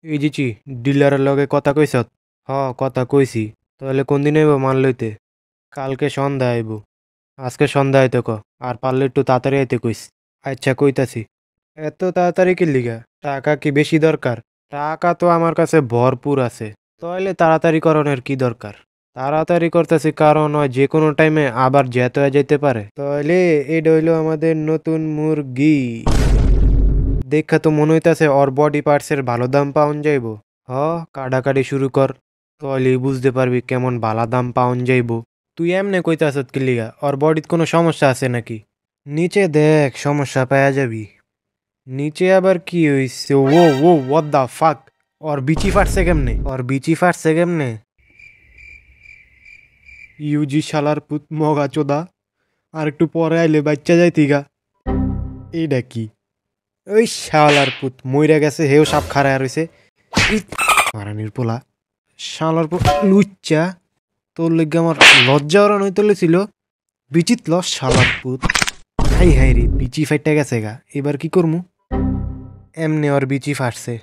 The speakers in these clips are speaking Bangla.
এই জিচি ডিলারের লগে কথা কইছ? হ, কথা কইছি। তাহলে কোন দিন আইব মাল লইতে? কালকে সন্ধ্যা আইব। আজকে সন্ধ্যা আইতে ক। আর পারলে একটু তাড়াতাড়ি আইতে কইস। আচ্ছা কইতাছি। এত তাড়াতাড়ি কি লিগা? টাকা কি বেশি দরকার? টাকা তো আমার কাছে ভরপুর আছে। তাহলে তাড়াতাড়ি করণের কি দরকার? তাড়াতাড়ি করতেছি কারণ হয় যে কোনো টাইমে আবার জ্যাত হয়ে যেতে পারে। তাহলে এটা হইলো আমাদের নতুন মুরগি। দেখা তো মনে হইতাছে ওর বডি পার্টসের ভালো দাম পাওন যাইব। হ, কাটাকাটি শুরু কর। তাহলেই বুঝতে পারবি কেমন ভালো দাম পাওন যাইব। তুই এমনে কইতাছত কি লিগা? ওর বডিত কোনো সমস্যা আছে নাকি? নিচে দেখ, সমস্যা পাওয়া যাবি। নিচে আবার কি হইছে? ও ও হোয়াট দা ফাক! ওর বিচি ফাটছে কেমনে? ওর বিচি ফাটছে কেমনে? ইউজি শালার পুত মগা চোদা। আর একটু পরে আইলে বাচ্চা যাইতিগা। এইটা কি? ওই শালার পুত মইরা গেছে, হেও সাপ খাড়ায় রইছে। মারানির পোলা। শালার পুত লুচ্চা। তোর লইগে আমার লজ্জা ওরান হইতে ছিল। বিচিত লস শালার পুত। হাই হাই রে, বিচি ফাইটটা গেছে গা। এবার কি করমু? এমনে ওর বিচি ফাটছে।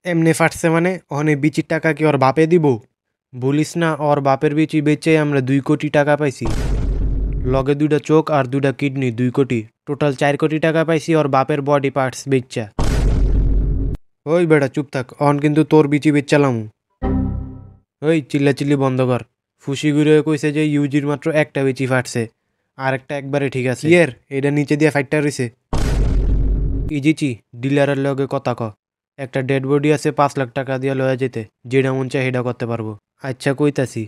এমনি ফাটছে মানে ওখানে বিচির টাকা কি ওর বাপে দিব? বলিস না, ওর বাপের বিচি বেচে আমরা 2 কোটি টাকা পাইছি। লগে 2টা চোখ আর 2টা কিডনি, 2 কোটি। টোটাল 4 কোটি টাকা পাইছি ওর বাপের বডি পার্টস বেচা। ওই বেটা চুপ থাক, অন কিন্তু তোর বিচি বেচালাম। ওই চিল্লাচিল্লি বন্ধ কর। ফুসি ঘুরে কইছে যে ইউজির মাত্র একটা বিচি ফাটছে, আর একটা একবারে ঠিক আছে। ইয়ের এটা নিচে দিয়ে ফাইটটা রইছে। ইজিচি ডিলারের লগে কথা ক। একটা ডেড বডি আছে 5 লাখ টাকা দিয়ে লয়ে যেতে, যেটা মন চায় সেটা করতে পারবো। আচ্ছা কইতাছি।